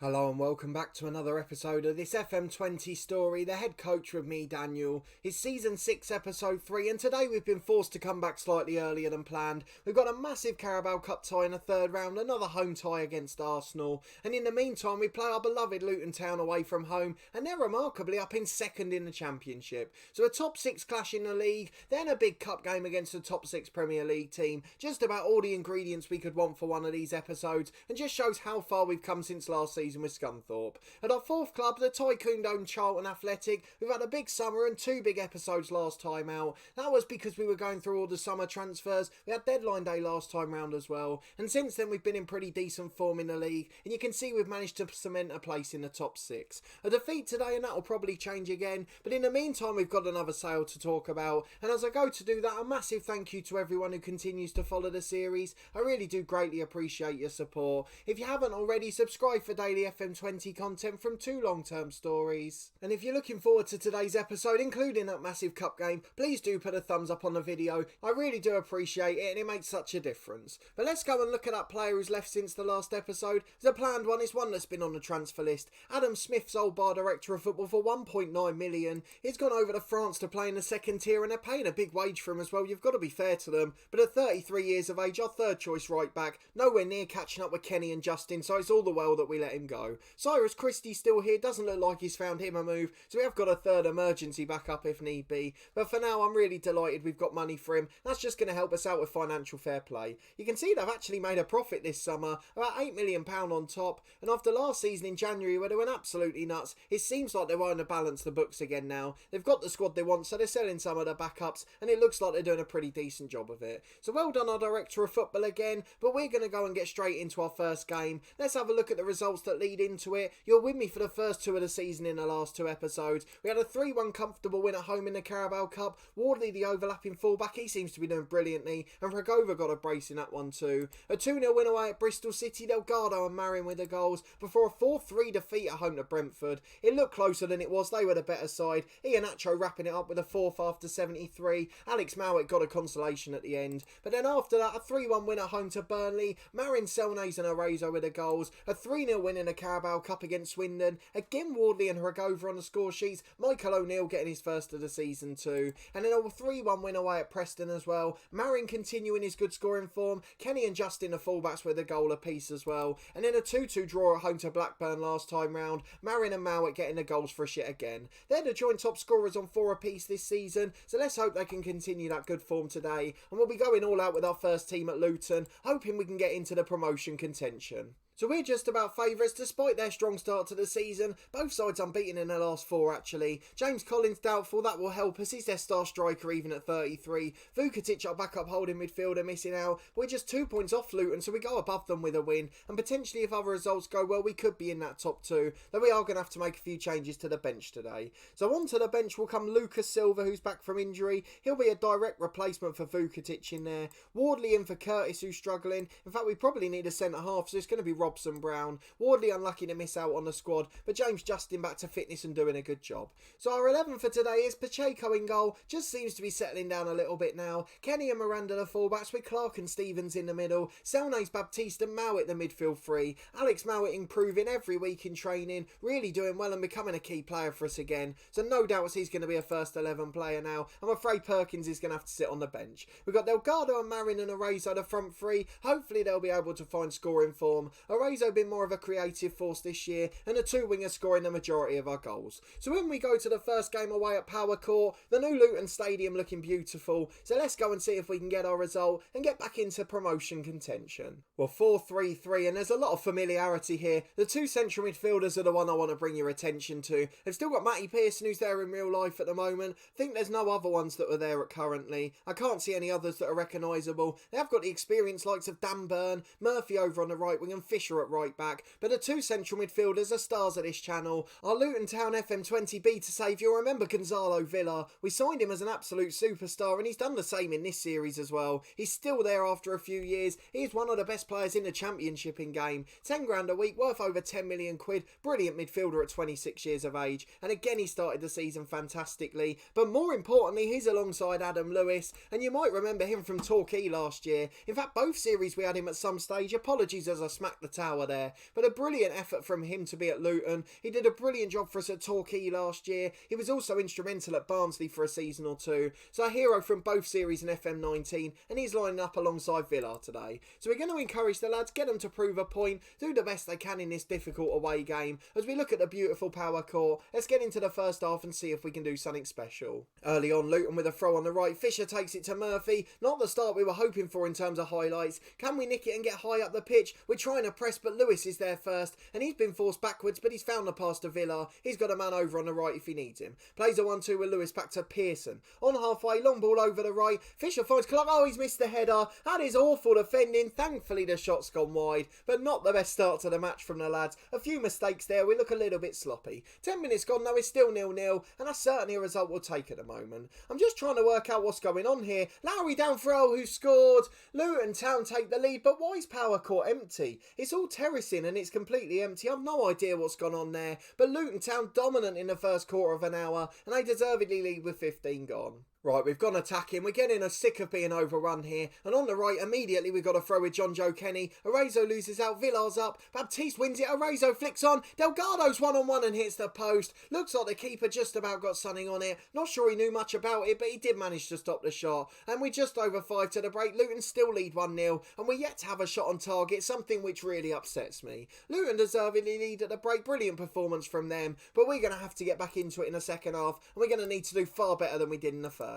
Hello and welcome back to another episode of this FM20 story, The Head Coach with me, Daniel. It's Season 6, Episode 3, and today we've been forced to come back slightly earlier than planned. We've got a massive Carabao Cup tie in the third round, another home tie against Arsenal, and in the meantime we play our beloved Luton Town away from home, and they're remarkably up in second in the Championship. So a top 6 clash in the league, then a big cup game against a top 6 Premier League team. Just about all the ingredients we could want for one of these episodes, and just shows how far we've come since last season with Scunthorpe. At our fourth club, the Tycoon-owned Charlton Athletic, we've had a big summer and 2 big episodes last time out. That was because we were going through all the summer transfers. We had deadline day last time round as well, and since then we've been in pretty decent form in the league, and you can see we've managed to cement a place in the top 6. A defeat today and that'll probably change again, but in the meantime we've got another sale to talk about, and as I go to do that, a massive thank you to everyone who continues to follow the series. I really do greatly appreciate your support. If you haven't already, subscribe for daily FM20 content from 2 long-term stories. And if you're looking forward to today's episode, including that massive cup game, please do put a thumbs up on the video. I really do appreciate it and it makes such a difference. But let's go and look at that player who's left since the last episode. The planned one is one that's been on the transfer list. Adam Smith's old bar director of football for 1.9 million. He's gone over to France to play in the second tier and they're paying a big wage for him as well. You've got to be fair to them. But at 33 years of age, our third choice right back, nowhere near catching up with Kenny and Justin, so it's all the well that we let him go. Cyrus Christie's still here, doesn't look like he's found him a move, so we have got a third emergency backup if need be. But for now, I'm really delighted we've got money for him. That's just going to help us out with financial fair play. You can see they've actually made a profit this summer, about £8 million on top, and after last season in January where they went absolutely nuts, it seems like they're wanting to balance the books again now. They've got the squad they want, so they're selling some of the backups, and it looks like they're doing a pretty decent job of it. So well done our director of football again, but we're going to go and get straight into our first game. Let's have a look at the results that lead into it. You're with me for the first 2 of the season in the last 2 episodes. We had a 3-1 comfortable win at home in the Carabao Cup. Wardley, the overlapping fullback, he seems to be doing brilliantly, and Ragova got a brace in that one too. A 2-0 win away at Bristol City, Delgado and Marion with the goals, before a 4-3 defeat at home to Brentford. It looked closer than it was, they were the better side. Iheanacho wrapping it up with a 4th after 73. Alex Mowat got a consolation at the end. But then after that, a 3-1 win at home to Burnley, Marin Selnays and Arezzo with the goals, a 3-0 win in the Carabao Cup against Swindon, again Wardley and Ragova on the score sheets, Michael O'Neill getting his first of the season too, and then a 3-1 win away at Preston as well, Marin continuing his good scoring form, Kenny and Justin the fullbacks with a goal apiece as well, and then a 2-2 draw at home to Blackburn last time round, Marin and Mowat getting the goals for a shit again. They're the joint top scorers on 4 apiece this season, so let's hope they can continue that good form today, and we'll be going all out with our first team at Luton, hoping we can get into the promotion contention. So we're just about favourites despite their strong start to the season. Both sides unbeaten in their last 4 actually. James Collins doubtful, that will help us. He's their star striker even at 33. Vukatic, our backup holding midfielder, missing out. We're just 2 points off Luton, so we go above them with a win. And potentially if other results go well, we could be in that top 2. Though we are going to have to make a few changes to the bench today. So onto the bench will come Lucas Silva, who's back from injury. He'll be a direct replacement for Vukatic in there. Wardley in for Curtis, who's struggling. In fact, we probably need a centre half, so it's going to be Robson Brown. Wardley unlucky to miss out on the squad, but James Justin back to fitness and doing a good job. So our 11 for today is Pacheco in goal, just seems to be settling down a little bit now. Kenny and Miranda the fullbacks with Clark and Stevens in the middle. Selnays, Baptiste and Mowat the midfield 3. Alex Mowat improving every week in training, really doing well and becoming a key player for us again. So no doubts he's going to be a first 11 player now. I'm afraid Perkins is going to have to sit on the bench. We've got Delgado and Marin and Arezzo the front 3. Hopefully they'll be able to find scoring form. Arezzo been more of a creative force this year, and the 2 wingers scoring the majority of our goals. So when we go to the first game away at Power Court, the new Luton Stadium looking beautiful, so let's go and see if we can get our result and get back into promotion contention. Well, 4-3-3, and there's a lot of familiarity here. The 2 central midfielders are the one I want to bring your attention to. They've still got Matty Pearson, who's there in real life at the moment. I think there's no other ones that are there currently. I can't see any others that are recognisable. They have got the experience likes of Dan Burn, Murphy over on the right wing and Fisher at right back, but the 2 central midfielders are stars of this channel. Our Luton Town FM20 beta save, you'll remember Gonzalo Villar. We signed him as an absolute superstar and he's done the same in this series as well. He's still there after a few years. He's one of the best players in the Championship in game. 10 grand a week, worth over 10 million quid. Brilliant midfielder at 26 years of age. And again, he started the season fantastically. But more importantly, he's alongside Adam Lewis. And you might remember him from Torquay last year. In fact, both series we had him at some stage. Apologies as I smacked the tower there. But a brilliant effort from him to be at Luton. He did a brilliant job for us at Torquay last year. He was also instrumental at Barnsley for a season or two. So a hero from both series and FM19, and he's lining up alongside VILLAR today. So we're going to encourage the lads, get them to prove a point, do the best they can in this difficult away game. As we look at the beautiful Power Court, let's get into the first half and see if we can do something special. Early on, Luton with a throw on the right. Fisher takes it to Murphy. Not the start we were hoping for in terms of highlights. Can we nick it and get high up the pitch? We're trying to press, but Lewis is there first, and he's been forced backwards, but he's found the pass to VILLAR. He's got a man over on the right if he needs him. Plays a 1-2 with Lewis back to Pearson. On halfway, long ball over the right. Fisher finds Clark. Oh, he's missed the header. That is awful defending. Thankfully, the shot's gone wide, but not the best start to the match from the lads. A few mistakes there. We look a little bit sloppy. 10 minutes gone, though, it's still 0-0, and that's certainly a result we'll take at the moment. I'm just trying to work out what's going on here. Lowry down for Earl, who scored. Luton Town take the lead, but why is Power Court empty? It's all terracing and it's completely empty. I've no idea what's gone on there, but Luton Town dominant in the first quarter of an hour, and they deservedly lead with 15 gone. Right, we've gone attacking. We're getting sick of being overrun here. And on the right, immediately we've got to throw with John Joe Kenny. Arezzo loses out. Villar's up. Baptiste wins it. Arezzo flicks on. Delgado's one-on-one and hits the post. Looks like the keeper just about got something on it. Not sure he knew much about it, but he did manage to stop the shot. And we're just over 5 to the break. Luton still lead 1-0. And we're yet to have a shot on target, something which really upsets me. Luton deservedly lead at the break. Brilliant performance from them. But we're going to have to get back into it in the second half. And we're going to need to do far better than we did in the first.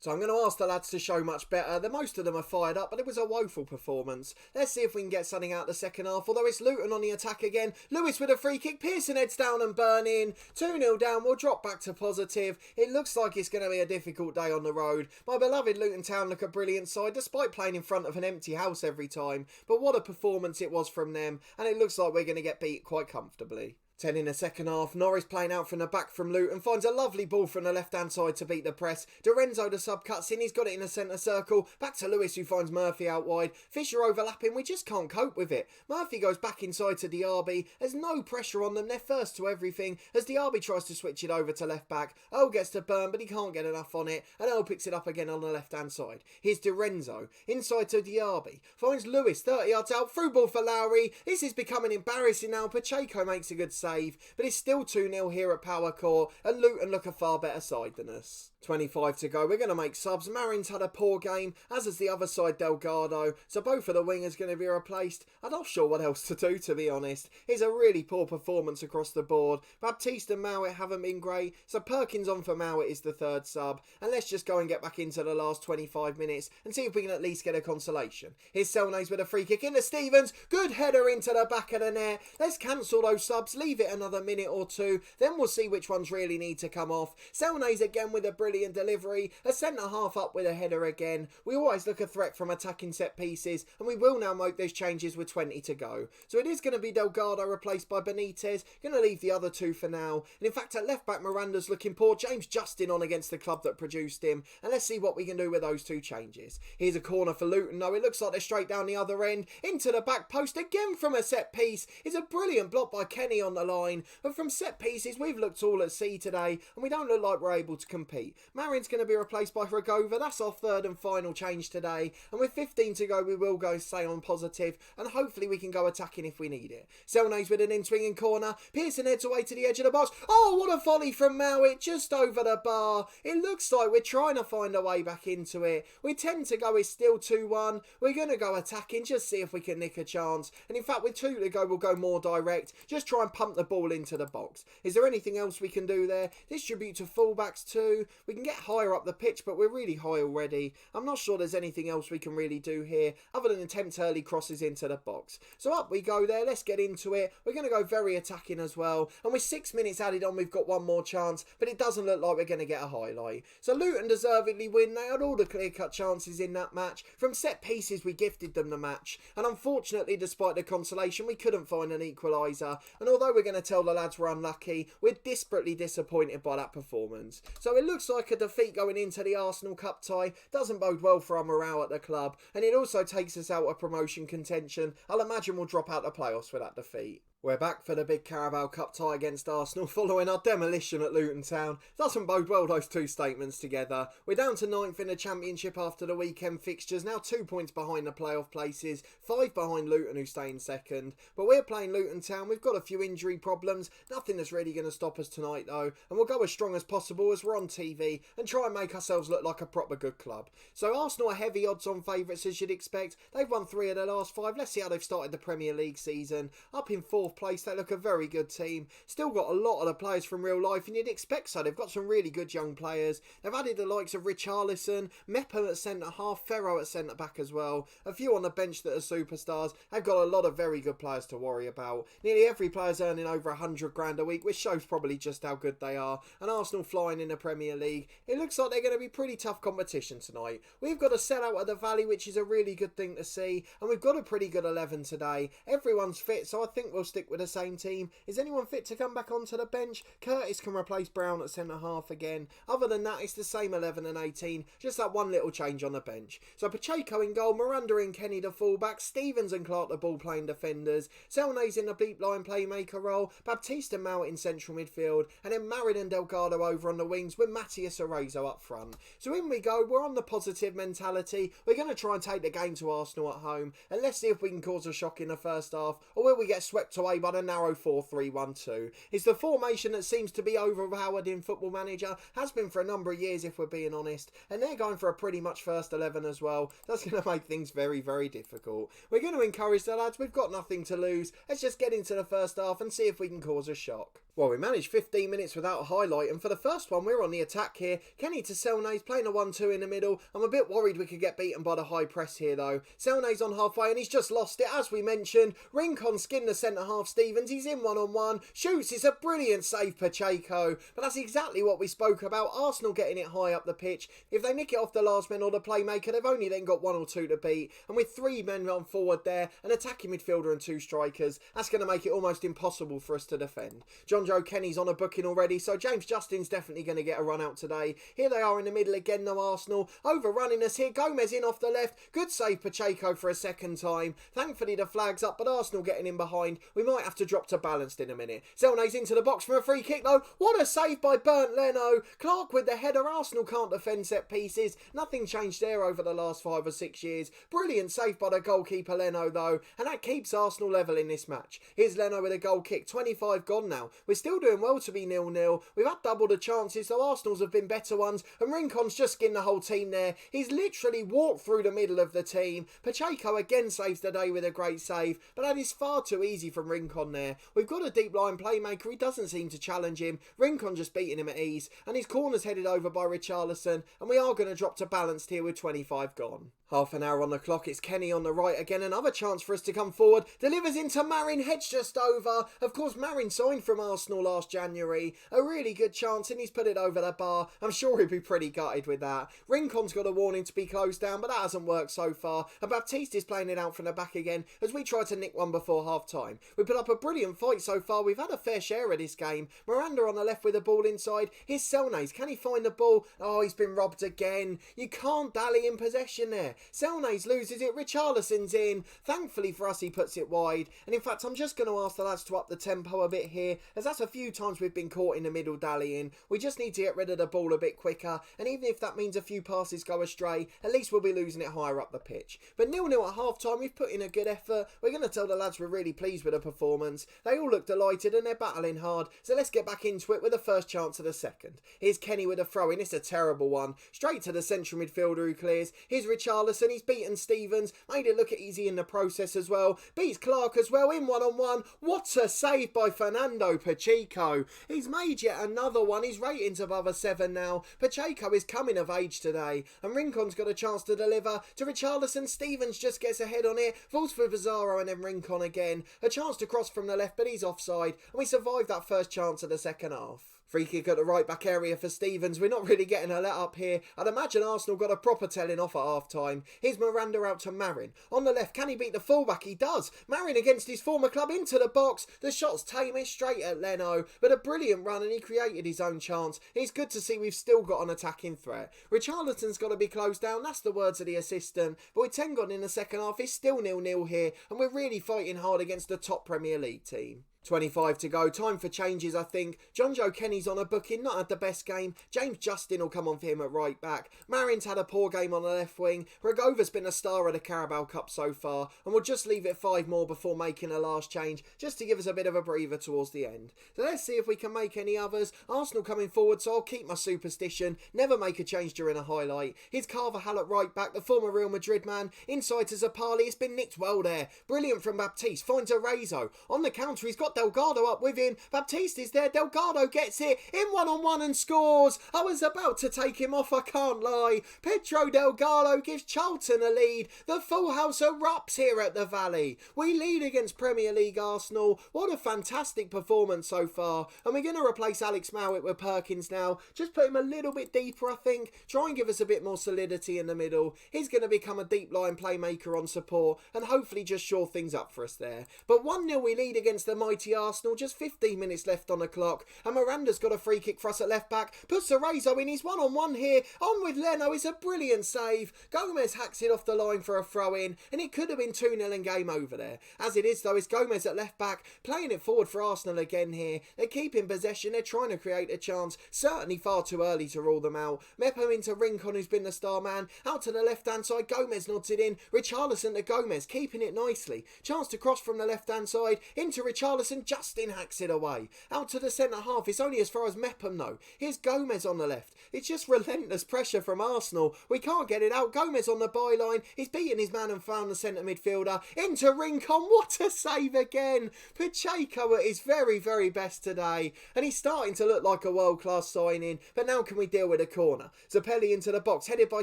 So I'm going to ask the lads to show much better. Most of them are fired up, but it was a woeful performance. Let's see if we can get something out the second half, although it's Luton on the attack again. Lewis with a free kick. Pearson heads down and burn in. 2-0 down. We'll drop back to positive. It looks like it's going to be a difficult day on the road. My beloved Luton Town look a brilliant side, despite playing in front of an empty house every time. But what a performance it was from them, and it looks like we're going to get beat quite comfortably. 10 in the second half. Norris playing out from the back from Luton. Finds a lovely ball from the left-hand side to beat the press. Dorenzo, the sub, cuts in. He's got it in the centre circle. Back to Lewis, who finds Murphy out wide. Fisher overlapping. We just can't cope with it. Murphy goes back inside to Diaby. There's no pressure on them. They're first to everything. As Diaby tries to switch it over to left-back. Earl gets to Burn, but he can't get enough on it. And Earl picks it up again on the left-hand side. Here's Dorenzo. Inside to Diaby. Finds Lewis. 30 yards out. Through ball for Lowry. This is becoming embarrassing now. Pacheco makes a good save. But it's still 2-0 here at Power Court, and Luton look a far better side than us. 25 to go. We're going to make subs. Marin's had a poor game, as has the other side, Delgado. So both of the wingers going to be replaced. I'm not sure what else to do, to be honest. It's a really poor performance across the board. Baptiste and Mowat haven't been great. So Perkins on for Mowat is the third sub. And let's just go and get back into the last 25 minutes and see if we can at least get a consolation. Here's Selnays with a free kick into Stevens. Good header into the back of the net. Let's cancel those subs. Leave it another minute or two. Then we'll see which ones really need to come off. Selnays again with a brilliant delivery. A centre half up with a header again. We always look a threat from attacking set pieces, and we will now make those changes with 20 to go. So it is going to be Delgado replaced by Benitez. Going to leave the other two for now. And in fact, at left back, Miranda's looking poor. James Justin on against the club that produced him. And let's see what we can do with those two changes. Here's a corner for Luton. No, it looks like they're straight down the other end. Into the back post again from a set piece. It's a brilliant block by Kenny on the line. But from set pieces, we've looked all at sea today, and we don't look like we're able to compete. Marin's going to be replaced by Ragova. That's our third and final change today. And with 15 to go, we will go stay on positive, and hopefully we can go attacking if we need it. Selnays with an in-swinging corner. Pearson heads away to the edge of the box. Oh, what a volley from Mowat, just over the bar. It looks like we're trying to find a way back into it. We tend to go, it's still 2-1. We're going to go attacking, just see if we can nick a chance. And in fact, with 2 to go, we'll go more direct. Just try and pump the ball into the box. Is there anything else we can do there? Distribute to fullbacks too. We can get higher up the pitch, but we're really high already. I'm not sure there's anything else we can really do here other than attempt early crosses into the box. So up we go there. Let's get into it. We're going to go very attacking as well. And with 6 minutes added on, we've got one more chance, but it doesn't look like we're going to get a highlight. So Luton deservedly win. They had all the clear-cut chances in that match. From set pieces, we gifted them the match. And unfortunately, despite the consolation, we couldn't find an equaliser. And although we're going to tell the lads we're unlucky, we're desperately disappointed by that performance. So it looks like like a defeat going into the Arsenal Cup tie doesn't bode well for our morale at the club, and it also takes us out of promotion contention. I'll imagine we'll drop out the playoffs with that defeat. We're back for the big Carabao Cup tie against Arsenal following our demolition at Luton Town. Doesn't bode well, those two statements together. We're down to 9th in the Championship after the weekend fixtures, now 2 points behind the playoff places, 5 behind Luton who stay in second. But we're playing Luton Town, we've got a few injury problems, nothing that's really going to stop us tonight though, and we'll go as strong as possible as we're on TV and try and make ourselves look like a proper good club. So Arsenal are heavy odds on favourites as you'd expect. They've won 3 of their last 5, let's see how they've started the Premier League season. Up in 4th place, they look a very good team. Still got a lot of the players from real life, and you'd expect so. They've got some really good young players. They've added the likes of Richarlison, Mepham at centre-half, Ferro at centre-back as well. A few on the bench that are superstars. They've got a lot of very good players to worry about. Nearly every player's earning over 100 grand a week, which shows probably just how good they are. And Arsenal flying in the Premier League. It looks like they're going to be pretty tough competition tonight. We've got a sellout at the Valley, which is a really good thing to see. And we've got a pretty good 11 today. Everyone's fit, so I think we'll stick with the same team. Is anyone fit to come back onto the bench? Curtis can replace Brown at centre-half again. Other than that, it's the same 11 and 18. Just that one little change on the bench. So Pacheco in goal, Miranda and Kenny the fullback, Stevens and Clark the ball-playing defenders, Selnay's in the deep line playmaker role, Baptiste and Mount in central midfield, and then Marin and Delgado over on the wings with Matthias Arezzo up front. So in we go, we're on the positive mentality. We're going to try and take the game to Arsenal at home, and let's see if we can cause a shock in the first half, or will we get swept away by the narrow 4-3-1-2. It's the formation that seems to be overpowered in Football Manager, has been for a number of years if we're being honest, and they're going for a pretty much first 11 as well. That's going to make things very, very difficult. We're going to encourage the lads, we've got nothing to lose. Let's just get into the first half and see if we can cause a shock. Well, we managed 15 minutes without a highlight, and for the first one, we're on the attack here. Kenny to Selnay's playing a 1-2 in the middle. I'm a bit worried we could get beaten by the high press here, though. Selnay's on halfway, and he's just lost it, as we mentioned. Rincon skinned the centre-half Stevens. He's in one-on-one. Shoots. It's a brilliant save, Pacheco. But that's exactly what we spoke about. Arsenal getting it high up the pitch. If they nick it off the last man or the playmaker, they've only then got 1 or 2 to beat. And with 3 men on forward there, an attacking midfielder and 2 strikers, that's going to make it almost impossible for us to defend. John Joe Kenny's on a booking already, so James Justin's definitely going to get a run out today. Here they are in the middle again, though, Arsenal. Overrunning us here. Gomez in off the left. Good save, Pacheco, for a second time. Thankfully, the flag's up, but Arsenal getting in behind. We might have to drop to balanced in a minute. Selnay's into the box for a free kick, though. What a save by Bernd Leno. Clark with the header. Arsenal can't defend set pieces. Nothing changed there over the last 5 or 6 years. Brilliant save by the goalkeeper, Leno, though, and that keeps Arsenal level in this match. Here's Leno with a goal kick. 25 gone now. We're still doing well to be 0-0. We've had double the chances, though Arsenal's have been better ones, and Rincon's just skinned the whole team there. He's literally walked through the middle of the team. Pacheco again saves the day with a great save, but that is far too easy from Rincon there. We've got a deep line playmaker. He doesn't seem to challenge him. Rincon just beating him at ease, and his corner's headed over by Richarlison, and we are going to drop to balanced here with 25 gone. Half an hour on the clock, it's Kenny on the right again, another chance for us to come forward, delivers into Marin, heads just over. Of course, Marin signed from Arsenal last January, a really good chance, and he's put it over the bar. I'm sure he'd be pretty gutted with that. Rincon's got a warning to be closed down, but that hasn't worked so far, and Baptiste is playing it out from the back again, as we try to nick one before half time. We put up a brilliant fight so far, we've had a fair share of this game. Miranda on the left with the ball inside, here's Selnay's, can he find the ball? Oh, he's been robbed again. You can't dally in possession there. Selnay's loses it, Richarlison's in. Thankfully for us, he puts it wide. And in fact, I'm just going to ask the lads to up the tempo a bit here, as that's a few times we've been caught in the middle dallying. We just need to get rid of the ball a bit quicker, and even if that means a few passes go astray, at least we'll be losing it higher up the pitch. But 0-0 at half time, we've put in a good effort. We're going to tell the lads we're really pleased with the performance. They all look delighted and they're battling hard, so let's get back into it with the first chance of the second. Here's Kenny with a throw in, it's a terrible one. Straight to the central midfielder who clears. Here's Richarlison, he's beaten Stevens, made it look easy in the process as well. Beats Clark as well in one-on-one. What a save by Fernando Pacheco. He's made yet another one. His rating's above a 7 now. Pacheco is coming of age today, and Rincon's got a chance to deliver to Richarlison. Stevens just gets ahead on it, falls for Pizarro and then Rincon again. A chance to cross from the left, but he's offside, and we survived that first chance of the second half. Free kick at the right back area for Stevens. We're not really getting a let up here. I'd imagine Arsenal got a proper telling off at half time. Here's Miranda out to Marin. On the left, can he beat the fullback? He does. Marin against his former club into the box. The shot's tame straight at Leno. But a brilliant run and he created his own chance. It's good to see we've still got an attacking threat. Richarlison's got to be closed down. That's the words of the assistant. But with 10 gone in the second half, it's still 0-0 here. And we're really fighting hard against the top Premier League team. 25 to go, time for changes I think. John Joe Kenny's on a booking, not had the best game. James Justin will come on for him at right back. Marin's had a poor game on the left wing. Ragova's been a star of the Carabao Cup so far, and we'll just leave it 5 more before making a last change, just to give us a bit of a breather towards the end. So let's see if we can make any others. Arsenal coming forward, so I'll keep my superstition, never make a change during a highlight. Here's Carvajal at right back, the former Real Madrid man, inside to Zapali. It's been nicked well there. Brilliant from Baptiste, finds Arezzo. On the counter, he's got Delgado up with him. Baptiste is there. Delgado gets it in one-on-one and scores. I was about to take him off, I can't lie. Pedro Delgado gives Charlton a lead. The full house erupts here at the Valley. We lead against Premier League Arsenal. What a fantastic performance so far. And we're going to replace Alex Mowat with Perkins now. Just put him a little bit deeper, I think. Try and give us a bit more solidity in the middle. He's going to become a deep line playmaker on support and hopefully just shore things up for us there. But 1-0 we lead against the mighty Arsenal. Just 15 minutes left on the clock, and Miranda's got a free kick for us at left back. Puts Arezzo in. He's one-on-one here. On with Leno. It's a brilliant save. Gomez hacks it off the line for a throw-in, and it could have been 2-0 and game over there. As it is, though, it's Gomez at left back, playing it forward for Arsenal again here. They're keeping possession. They're trying to create a chance. Certainly far too early to rule them out. Mepham into Rincon, who's been the star man. Out to the left-hand side. Gomez nods it in. Richarlison to Gomez, keeping it nicely. Chance to cross from the left-hand side. Into Richarlison. Justin hacks it away. Out to the centre half. It's only as far as Mepham though. Here's Gomez on the left. It's just relentless pressure from Arsenal. We can't get it out. Gomez on the byline. He's beaten his man and found the centre midfielder. Into Rincon. What a save again. Pacheco at his very, very best today. And he's starting to look like a world-class signing. But now can we deal with a corner? Zapelli into the box, headed by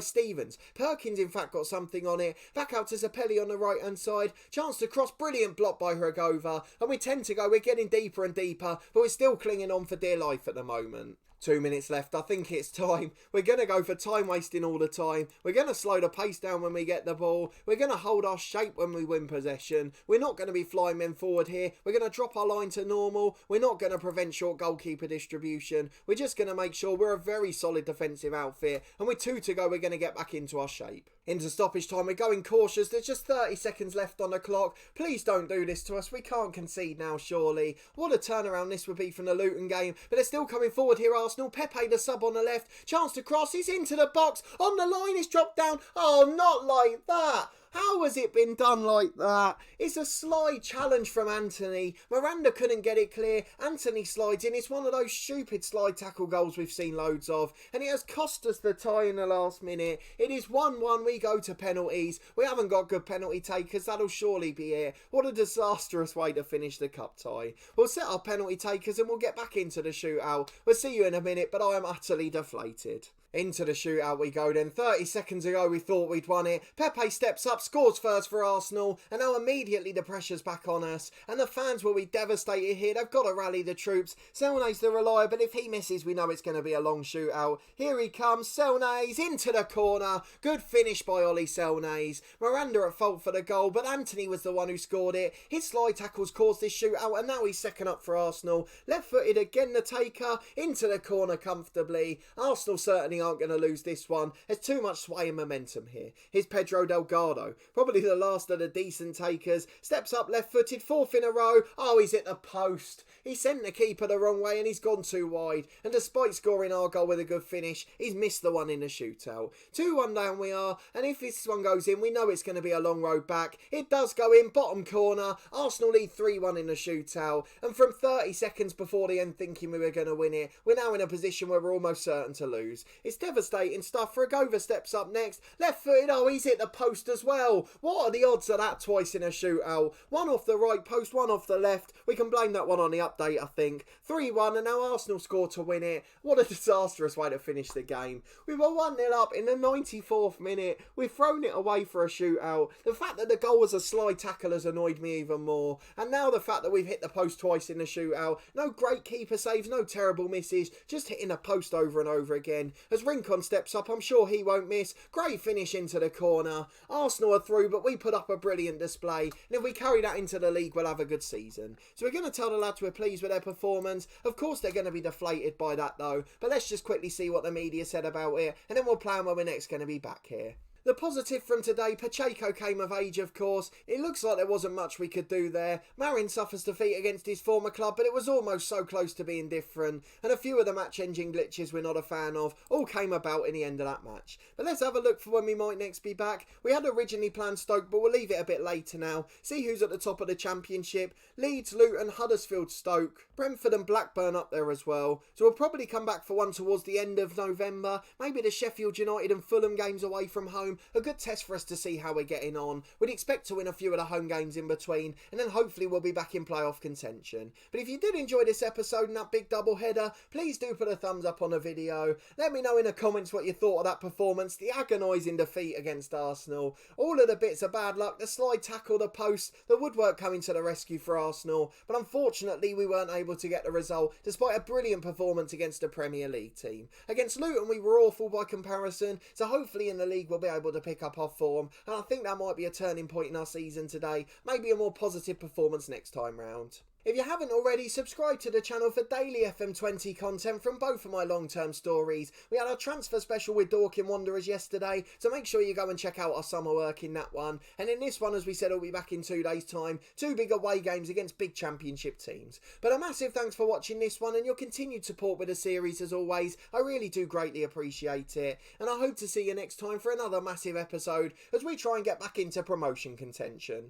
Stevens. Perkins in fact got something on it. Back out to Zapelli on the right-hand side. Chance to cross. Brilliant block by Hragova. And we tend to go. We're getting deeper and deeper, but we're still clinging on for dear life at the moment. 2 minutes left. I think it's time. We're going to go for time wasting all the time. We're going to slow the pace down when we get the ball. We're going to hold our shape when we win possession. We're not going to be flying men forward here. We're going to drop our line to normal. We're not going to prevent short goalkeeper distribution. We're just going to make sure we're a very solid defensive outfit. And with 2 to go, we're going to get back into our shape. Into stoppage time. We're going cautious. There's just 30 seconds left on the clock. Please don't do this to us. We can't concede now, surely. What a turnaround this would be from the Luton game. But they're still coming forward here, Arsenal. Pepe, the sub on the left. Chance to cross. He's into the box. On the line. He's dropped down. Oh, not like that. How has it been done like that? It's a slide challenge from Anthony. Miranda couldn't get it clear. Anthony slides in. It's one of those stupid slide tackle goals we've seen loads of. And it has cost us the tie in the last minute. It is 1-1. We go to penalties. We haven't got good penalty takers. That'll surely be it. What a disastrous way to finish the cup tie. We'll set our penalty takers and we'll get back into the shootout. We'll see you in a minute, but I am utterly deflated. Into the shootout we go then. 30 seconds ago we thought we'd won it. Pepe steps up, scores first for Arsenal, and now immediately the pressure's back on us. And the fans will be devastated here. They've got to rally the troops. Selne's the reliable. If he misses, we know it's going to be a long shootout. Here he comes. Selne's into the corner. Good finish by Ollie Selne's. Miranda at fault for the goal, but Anthony was the one who scored it. His slide tackles caused this shootout, and now he's second up for Arsenal. Left-footed again, the taker. Into the corner comfortably. Arsenal certainly aren't going to lose this one. There's too much sway and momentum here. Here's Pedro Delgado, probably the last of the decent takers. Steps up left-footed, 4th in a row. Oh, he's hit the post. He sent the keeper the wrong way and he's gone too wide. And despite scoring our goal with a good finish, he's missed the one in the shootout. 2-1 down we are, and if this one goes in, we know it's going to be a long road back. It does go in, bottom corner. Arsenal lead 3-1 in the shootout. And from 30 seconds before the end thinking we were going to win it, we're now in a position where we're almost certain to lose. It's devastating stuff. Rugova steps up next. Left footed. Oh, he's hit the post as well. What are the odds of that twice in a shootout? One off the right post, one off the left. We can blame that one on the update, I think. 3-1 and now Arsenal score to win it. What a disastrous way to finish the game. We were 1-0 up in the 94th minute. We've thrown it away for a shootout. The fact that the goal was a slide tackle has annoyed me even more. And now the fact that we've hit the post twice in the shootout. No great keeper saves, no terrible misses. Just hitting the post over and over again. As Rincon steps up, I'm sure he won't miss. Great finish into the corner. Arsenal are through, but we put up a brilliant display. And if we carry that into the league, we'll have a good season. So we're going to tell the lads we're pleased with their performance. Of course they're going to be deflated by that though. But let's just quickly see what the media said about it. And then we'll plan when we're next going to be back here. The positive from today, Pacheco came of age, of course. It looks like there wasn't much we could do there. Marin suffers defeat against his former club, but it was almost so close to being different. And a few of the match engine glitches we're not a fan of all came about in the end of that match. But let's have a look for when we might next be back. We had originally planned Stoke, but we'll leave it a bit later now. See who's at the top of the Championship. Leeds, Luton, Huddersfield, Stoke. Brentford and Blackburn up there as well. So we'll probably come back for one towards the end of November. Maybe the Sheffield United and Fulham games away from home. A good test for us to see how we're getting on. We'd expect to win a few of the home games in between, and then hopefully we'll be back in playoff contention. But if you did enjoy this episode and that big double header, please do put a thumbs up on the video. Let me know in the comments what you thought of that performance, the agonising defeat against Arsenal, all of the bits of bad luck, the slide tackle, the post, the woodwork coming to the rescue for Arsenal. But unfortunately we weren't able to get the result despite a brilliant performance against a Premier League team. Against Luton we were awful by comparison, so hopefully in the league we'll be able to pick up our form, and I think that might be a turning point in our season today. Maybe a more positive performance next time round. If you haven't already, subscribe to the channel for daily FM20 content from both of my long-term stories. We had our transfer special with Dorking Wanderers yesterday, so make sure you go and check out our summer work in that one. And in this one, as we said, we'll be back in 2 days' time. 2 big away games against big championship teams. But a massive thanks for watching this one and your continued support with the series as always. I really do greatly appreciate it. And I hope to see you next time for another massive episode as we try and get back into promotion contention.